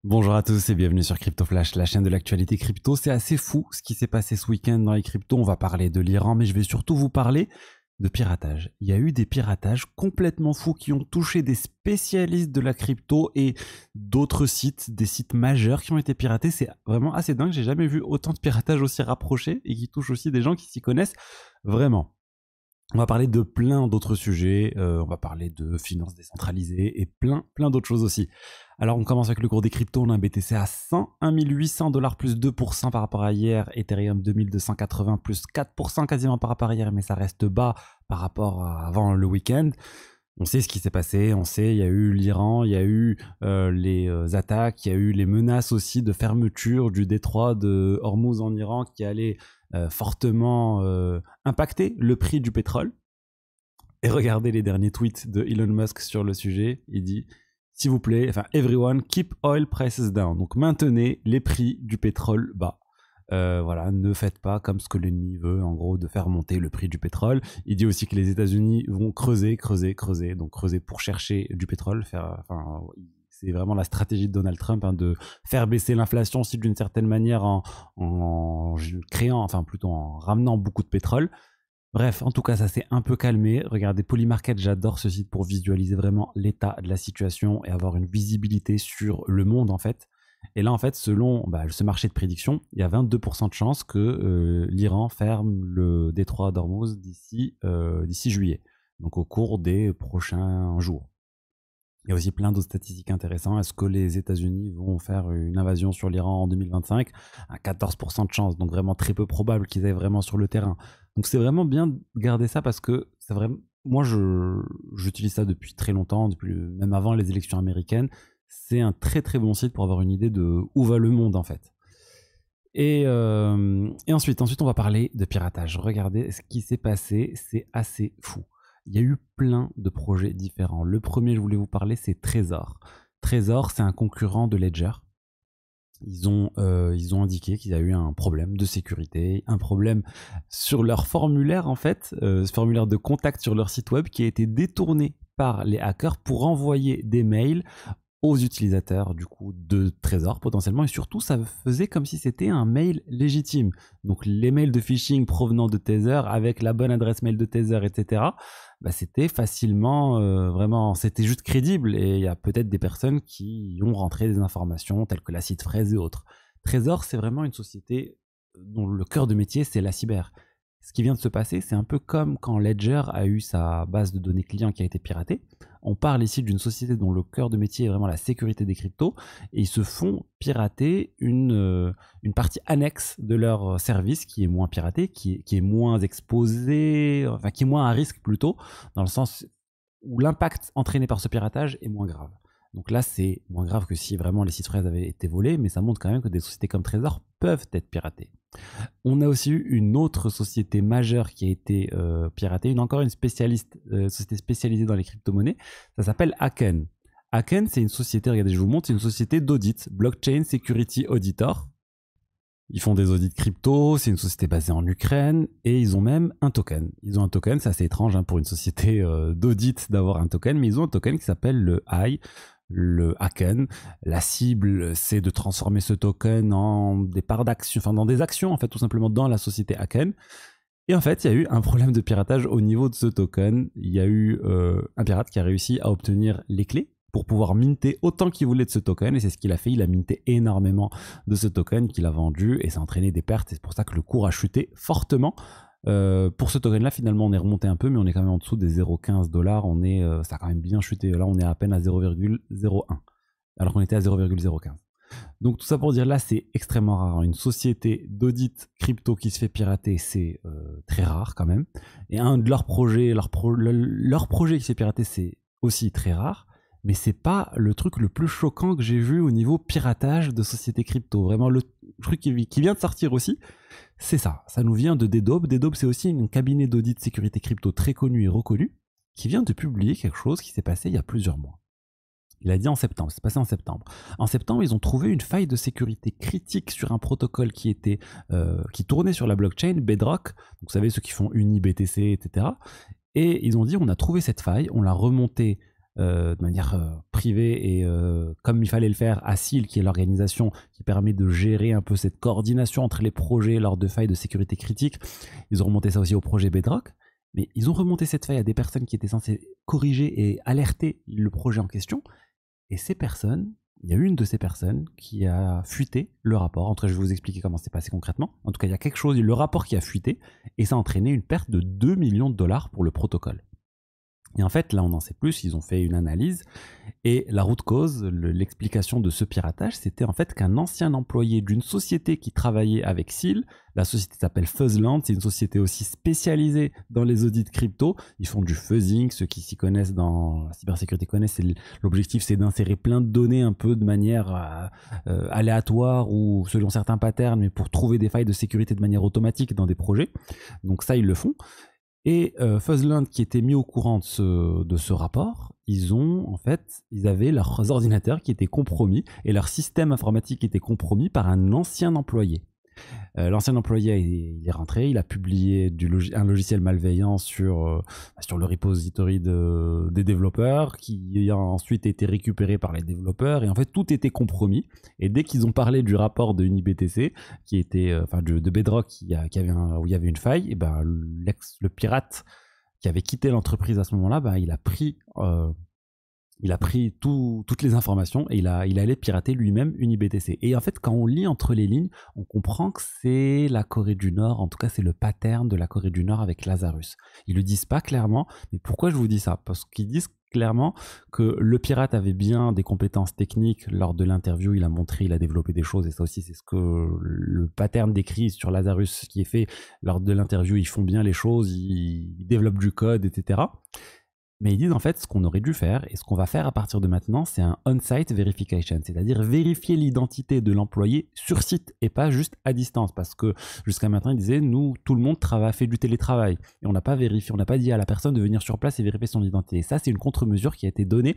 Bonjour à tous et bienvenue sur Crypto Flash, la chaîne de l'actualité crypto. C'est assez fou ce qui s'est passé ce week-end dans les cryptos. On va parler de l'Iran, mais je vais surtout vous parler de piratage. Il y a eu des piratages complètement fous qui ont touché des spécialistes de la crypto et d'autres sites, des sites majeurs qui ont été piratés. C'est vraiment assez dingue. J'ai jamais vu autant de piratage aussi rapprochés et qui touchent aussi des gens qui s'y connaissent vraiment. On va parler de plein d'autres sujets, on va parler de finances décentralisées et plein d'autres choses aussi. Alors on commence avec le cours des cryptos, on a un BTC à 101 800 $ plus 2% par rapport à hier, Ethereum 2280 plus 4% quasiment par rapport à hier, mais ça reste bas par rapport à avant le week-end. On sait ce qui s'est passé, on sait, il y a eu l'Iran, il y a eu les attaques, il y a eu les menaces aussi de fermeture du détroit de Hormuz en Iran qui allait fortement impacter le prix du pétrole. Et regardez les derniers tweets de Elon Musk sur le sujet. Il dit, s'il vous plaît, enfin, everyone, keep oil prices down. Donc maintenez les prix du pétrole bas. Voilà, ne faites pas comme ce que l'ennemi veut, en gros, de faire monter le prix du pétrole. Il dit aussi que les États-Unis vont creuser, donc creuser pour chercher du pétrole. C'est vraiment la stratégie de Donald Trump, hein, de faire baisser l'inflation aussi d'une certaine manière en créant, enfin plutôt en ramenant beaucoup de pétrole. Bref, en tout cas, ça s'est un peu calmé. Regardez Polymarket, j'adore ce site pour visualiser vraiment l'état de la situation et avoir une visibilité sur le monde en fait. Et là, en fait, selon ce marché de prédiction, il y a 22% de chances que l'Iran ferme le détroit d'Ormuz d'ici juillet, donc au cours des prochains jours. Il y a aussi plein d'autres statistiques intéressantes. Est-ce que les États-Unis vont faire une invasion sur l'Iran en 2025 ? À 14% de chance, donc vraiment très peu probable qu'ils aillent vraiment sur le terrain. Donc c'est vraiment bien de garder ça parce que c'est vraiment, moi j'utilise ça depuis très longtemps, même avant les élections américaines. C'est un très très bon site pour avoir une idée de où va le monde en fait. Et ensuite, on va parler de piratage. Regardez ce qui s'est passé, c'est assez fou. Il y a eu plein de projets différents. Le premier, je voulais vous parler, c'est Trezor. Trezor, c'est un concurrent de Ledger. Ils ont indiqué qu'il y a eu un problème de sécurité, un problème sur leur formulaire en fait, ce formulaire de contact sur leur site web qui a été détourné par les hackers pour envoyer des mails aux utilisateurs du coup de Trezor potentiellement, et surtout ça faisait comme si c'était un mail légitime. Donc les mails de phishing provenant de Tether avec la bonne adresse mail de Tether, etc. C'était facilement vraiment, c'était juste crédible, et il y a peut-être des personnes qui ont rentré des informations telles que l'acide fraise et autres. Trezor, c'est vraiment une société dont le cœur de métier c'est la cyber. Ce qui vient de se passer, c'est un peu comme quand Ledger a eu sa base de données client qui a été piratée. On parle ici d'une société dont le cœur de métier est vraiment la sécurité des cryptos, et ils se font pirater une partie annexe de leur service qui est moins piratée, qui est moins exposée, enfin qui est moins à risque plutôt, dans le sens où l'impact entraîné par ce piratage est moins grave. Donc là, c'est moins grave que si vraiment les sites fraises avaient été volés, mais ça montre quand même que des sociétés comme Trezor peuvent être piratées. On a aussi eu une autre société majeure qui a été piratée, une société spécialisée dans les crypto-monnaies. Ça s'appelle Aken. Aken, c'est une société, regardez, je vous montre, c'est une société d'audit, Blockchain Security Auditor. Ils font des audits crypto, c'est une société basée en Ukraine, et ils ont même un token. Ils ont un token, c'est assez étrange pour une société d'audit d'avoir un token, mais ils ont un token qui s'appelle le AI, le Aken. La cible, c'est de transformer ce token en des parts d'actions, enfin dans des actions en fait, tout simplement dans la société Aken. Et en fait, il y a eu un problème de piratage au niveau de ce token. Il y a eu un pirate qui a réussi à obtenir les clés pour pouvoir minter autant qu'il voulait de ce token, et c'est ce qu'il a fait. Il a minté énormément de ce token qu'il a vendu, et ça a entraîné des pertes, et c'est pour ça que le cours a chuté fortement. Pour ce token là, finalement on est remonté un peu, mais on est quand même en dessous des 0,15 $. Ça a quand même bien chuté. Là on est à peine à 0,01 alors qu'on était à 0,015. Donc tout ça pour dire, là c'est extrêmement rare. Une société d'audit crypto qui se fait pirater, c'est très rare quand même. Et un de leurs projets, leur projet qui se fait pirater, c'est aussi très rare. Mais c'est pas le truc le plus choquant que j'ai vu au niveau piratage de sociétés crypto. Vraiment, le truc qui vient de sortir aussi, c'est ça. Ça nous vient de Dedobe. Dedobe, c'est aussi un cabinet d'audit de sécurité crypto très connu et reconnu, qui vient de publier quelque chose qui s'est passé il y a plusieurs mois. Il a dit en septembre, c'est passé en septembre. En septembre, ils ont trouvé une faille de sécurité critique sur un protocole qui tournait sur la blockchain Bedrock. Donc, vous savez, ceux qui font UniBTC, etc. Et ils ont dit, on a trouvé cette faille, on l'a remontée de manière privée et comme il fallait le faire à SEAL, qui est l'organisation qui permet de gérer un peu cette coordination entre les projets lors de failles de sécurité critique. Ils ont remonté ça aussi au projet Bedrock, mais ils ont remonté cette faille à des personnes qui étaient censées corriger et alerter le projet en question. Et ces personnes, il y a une de ces personnes qui a fuité le rapport. En tout cas, je vais vous expliquer comment c'est passé concrètement. En tout cas, il y a quelque chose, le rapport qui a fuité, et ça a entraîné une perte de 2 millions de dollars pour le protocole. Et en fait, là, on en sait plus, ils ont fait une analyse, et la root cause, l'explication de ce piratage, c'était en fait qu'un ancien employé d'une société qui travaillait avec SEAL, la société s'appelle Fuzzland, c'est une société aussi spécialisée dans les audits crypto, ils font du fuzzing, ceux qui s'y connaissent dans la cybersécurité connaissent, l'objectif c'est d'insérer plein de données un peu de manière aléatoire ou selon certains patterns, mais pour trouver des failles de sécurité de manière automatique dans des projets, donc ça ils le font. Et Fuzzland, qui était mis au courant de ce rapport, ils avaient leurs ordinateurs qui étaient compromis et leur système informatique était compromis par un ancien employé. L'ancien employé, il est rentré, il a publié un logiciel malveillant sur le repository des développeurs, qui a ensuite été récupéré par les développeurs, et en fait tout était compromis. Et dès qu'ils ont parlé du rapport de UniBTC, qui était, de Bedrock, où il y avait une faille, et ben le pirate qui avait quitté l'entreprise à ce moment-là, ben, il a pris toutes les informations et il allait pirater lui-même UniBTC. Et en fait, quand on lit entre les lignes, on comprend que c'est la Corée du Nord, en tout cas c'est le pattern de la Corée du Nord avec Lazarus. Ils le disent pas clairement, mais pourquoi je vous dis ça? Parce qu'ils disent clairement que le pirate avait bien des compétences techniques lors de l'interview, il a montré, il a développé des choses, et ça aussi c'est ce que le pattern décrit sur Lazarus qui est fait lors de l'interview, ils font bien les choses, ils développent du code, etc. Mais ils disent en fait ce qu'on aurait dû faire et ce qu'on va faire à partir de maintenant, c'est un on-site verification, c'est-à-dire vérifier l'identité de l'employé sur site et pas juste à distance. Parce que jusqu'à maintenant, ils disaient, nous, tout le monde fait du télétravail et on n'a pas vérifié, on n'a pas dit à la personne de venir sur place et vérifier son identité. Et ça, c'est une contre-mesure qui a été donnée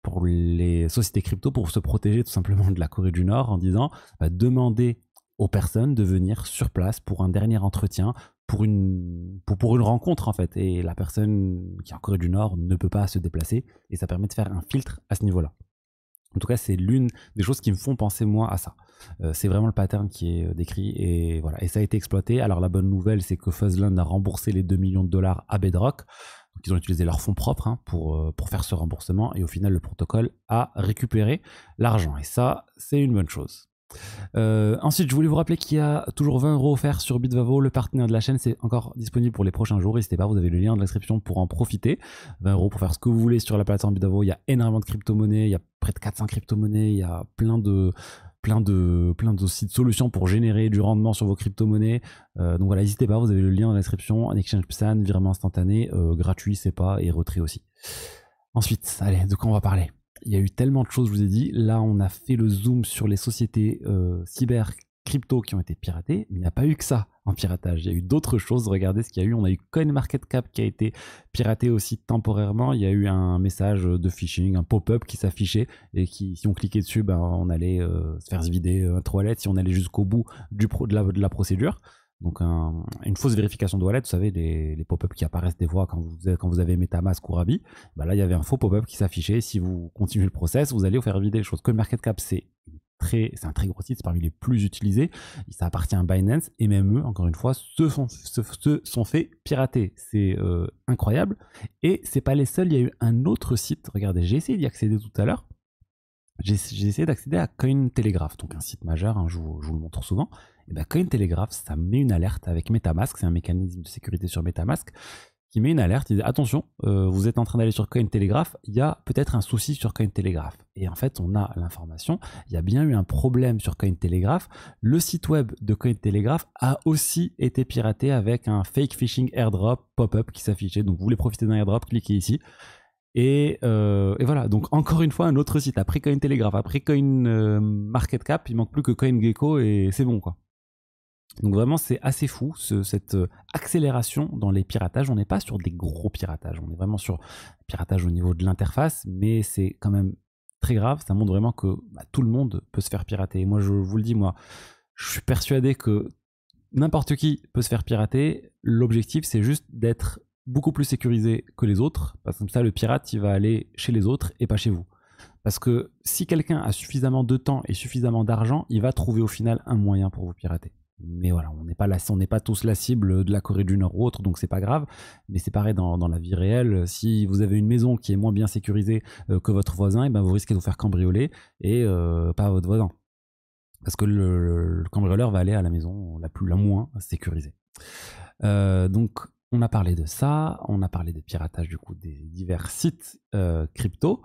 pour les sociétés crypto pour se protéger tout simplement de la Corée du Nord en disant, demandez aux personnes de venir sur place pour un dernier entretien, pour une rencontre en fait, et la personne qui est en Corée du Nord ne peut pas se déplacer et ça permet de faire un filtre à ce niveau-là. En tout cas, c'est l'une des choses qui me font penser moi à ça. C'est vraiment le pattern qui est décrit et voilà. Et ça a été exploité. Alors la bonne nouvelle, c'est que Fuzzland a remboursé les 2 millions de dollars à Bedrock. Donc, ils ont utilisé leurs fonds propres pour faire ce remboursement et au final, le protocole a récupéré l'argent. Et ça, c'est une bonne chose. Ensuite, je voulais vous rappeler qu'il y a toujours 20 € offerts sur Bitvavo, le partenaire de la chaîne. C'est encore disponible pour les prochains jours. N'hésitez pas, vous avez le lien dans la description pour en profiter. 20 € pour faire ce que vous voulez sur la plateforme Bitvavo. Il y a énormément de crypto-monnaies, il y a près de 400 crypto-monnaies, il y a plein de aussi de solutions pour générer du rendement sur vos crypto-monnaies. Donc voilà, n'hésitez pas, vous avez le lien dans la description. Un exchange PSAN, virement instantané, gratuit, c'est pas, et retrait aussi. Ensuite, allez, de quoi on va parler? Il y a eu tellement de choses, je vous ai dit. Là, on a fait le zoom sur les sociétés cyber crypto qui ont été piratées, mais il n'y a pas eu que ça en piratage. Il y a eu d'autres choses. Regardez ce qu'il y a eu. On a eu CoinMarketCap qui a été piraté aussi temporairement. Il y a eu un message de phishing, un pop-up qui s'affichait et qui, si on cliquait dessus, ben, on allait se faire se vider un wallet si on allait jusqu'au bout de la procédure. Donc une fausse vérification de wallet, vous savez, les pop-up qui apparaissent des fois quand vous avez MetaMask ou Rabi, bah là il y avait un faux pop-up qui s'affichait. Si vous continuez le process, vous allez vous faire vider les choses. CoinMarketCap, c'est un très gros site, c'est parmi les plus utilisés. Ça appartient à Binance et même eux, encore une fois, se sont fait pirater. C'est incroyable. Et c'est pas les seuls, il y a eu un autre site, regardez, j'ai essayé d'y accéder tout à l'heure. J'ai essayé d'accéder à Cointelegraph, donc un site majeur, je vous le montre souvent. Et ben Cointelegraph, ça met une alerte avec MetaMask, c'est un mécanisme de sécurité sur MetaMask qui met une alerte, il dit attention, vous êtes en train d'aller sur Cointelegraph, il y a peut-être un souci sur Cointelegraph. Et en fait, on a l'information, il y a bien eu un problème sur Cointelegraph. Le site web de Cointelegraph a aussi été piraté avec un fake phishing airdrop pop-up qui s'affichait. Donc vous voulez profiter d'un airdrop, cliquez ici. Et voilà, donc encore une fois un autre site, après Cointelegraph, après CoinMarketCap, il manque plus que CoinGecko et c'est bon quoi. Donc vraiment c'est assez fou cette accélération dans les piratages. On n'est pas sur des gros piratages, on est vraiment sur piratage au niveau de l'interface, mais c'est quand même très grave, ça montre vraiment que tout le monde peut se faire pirater. Et moi je vous le dis, moi je suis persuadé que n'importe qui peut se faire pirater. L'objectif c'est juste d'être beaucoup plus sécurisé que les autres, parce que comme ça, le pirate, il va aller chez les autres et pas chez vous. Parce que si quelqu'un a suffisamment de temps et suffisamment d'argent, il va trouver au final un moyen pour vous pirater. Mais voilà, on n'est pas tous la cible de la Corée du Nord ou autre, donc c'est pas grave. Mais c'est pareil dans la vie réelle. Si vous avez une maison qui est moins bien sécurisée que votre voisin, et ben vous risquez de vous faire cambrioler et pas votre voisin. Parce que le cambrioleur va aller à la maison la moins sécurisée. Donc, on a parlé de ça, on a parlé des piratages du coup des divers sites crypto.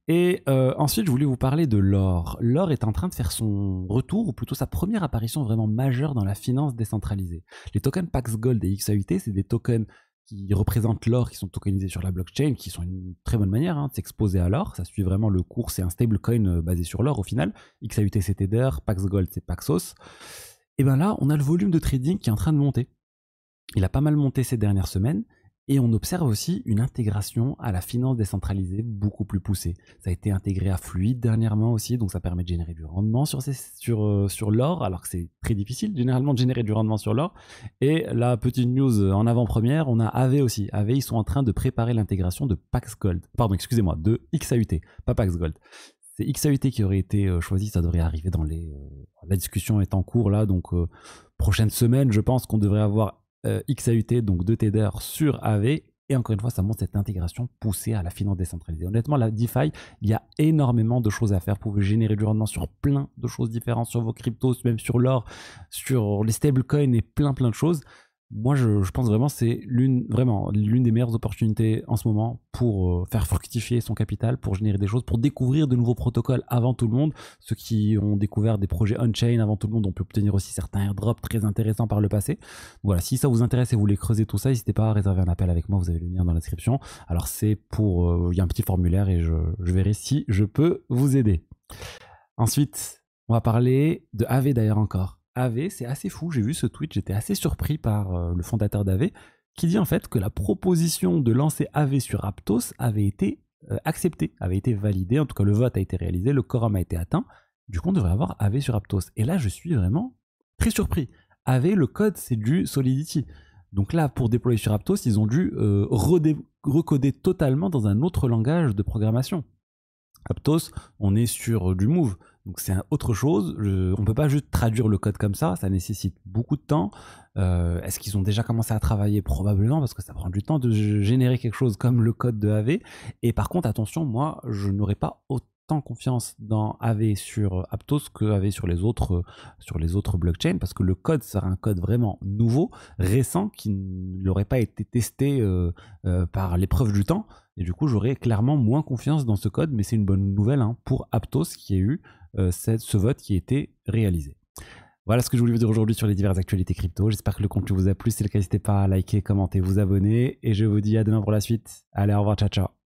Et ensuite, je voulais vous parler de l'or. L'or est en train de faire son retour, ou plutôt sa première apparition vraiment majeure dans la finance décentralisée. Les tokens Pax Gold et XAUT, c'est des tokens qui représentent l'or, qui sont tokenisés sur la blockchain, qui sont une très bonne manière de s'exposer à l'or. Ça suit vraiment le cours, c'est un stablecoin basé sur l'or au final. XAUT c'est Tether, Pax Gold c'est Paxos. Et bien là, on a le volume de trading qui est en train de monter. Il a pas mal monté ces dernières semaines. Et on observe aussi une intégration à la finance décentralisée beaucoup plus poussée. Ça a été intégré à Fluid dernièrement aussi, donc ça permet de générer du rendement sur l'or, alors que c'est très difficile généralement de générer du rendement sur l'or. Et la petite news en avant-première, on a AV aussi. AV, ils sont en train de préparer l'intégration de Pax Gold. Pardon, excusez-moi, de XAUT, pas Pax Gold. C'est XAUT qui aurait été choisi, ça devrait arriver dans les... la discussion est en cours là, donc prochaine semaine, je pense qu'on devrait avoir XAUT, donc de Tether sur AV, et encore une fois ça montre cette intégration poussée à la finance décentralisée. Honnêtement, la DeFi, il y a énormément de choses à faire. Vous pouvez générer du rendement sur plein de choses différentes, sur vos cryptos, même sur l'or, sur les stablecoins et plein de choses. Moi, je pense vraiment que c'est l'une des meilleures opportunités en ce moment pour faire fructifier son capital, pour générer des choses, pour découvrir de nouveaux protocoles avant tout le monde. Ceux qui ont découvert des projets on-chain avant tout le monde, on peut obtenir aussi certains airdrops très intéressants par le passé. Voilà, si ça vous intéresse et vous voulez creuser tout ça, n'hésitez pas à réserver un appel avec moi, vous avez le lien dans la description. Alors c'est il y a un petit formulaire et je verrai si je peux vous aider. Ensuite, on va parler de AV d'ailleurs encore. AV, c'est assez fou, j'ai vu ce tweet, j'étais assez surpris par le fondateur d'AV, qui dit en fait que la proposition de lancer AV sur Aptos avait été acceptée, avait été validée, en tout cas le vote a été réalisé, le quorum a été atteint, du coup on devrait avoir AV sur Aptos. Et là je suis vraiment très surpris. AV, le code c'est du Solidity. Donc là pour déployer sur Aptos, ils ont dû recoder totalement dans un autre langage de programmation. Aptos, on est sur du Move. Donc c'est autre chose, on ne peut pas juste traduire le code comme ça nécessite beaucoup de temps. Est-ce qu'ils ont déjà commencé à travailler? Probablement, parce que ça prend du temps de générer quelque chose comme le code de AV. Et par contre, attention, moi, je n'aurais pas autant confiance dans AV sur Aptos que AV sur les autres blockchains, parce que le code sera un code vraiment nouveau, récent, qui n'aurait pas été testé par l'épreuve du temps. Et du coup, j'aurais clairement moins confiance dans ce code, mais c'est une bonne nouvelle pour Aptos qui a eu ce vote qui a été réalisé. Voilà ce que je voulais vous dire aujourd'hui sur les diverses actualités crypto. J'espère que le contenu vous a plu. Si c'est le cas, n'hésitez pas à liker, commenter, vous abonner. Et je vous dis à demain pour la suite. Allez, au revoir, ciao, ciao.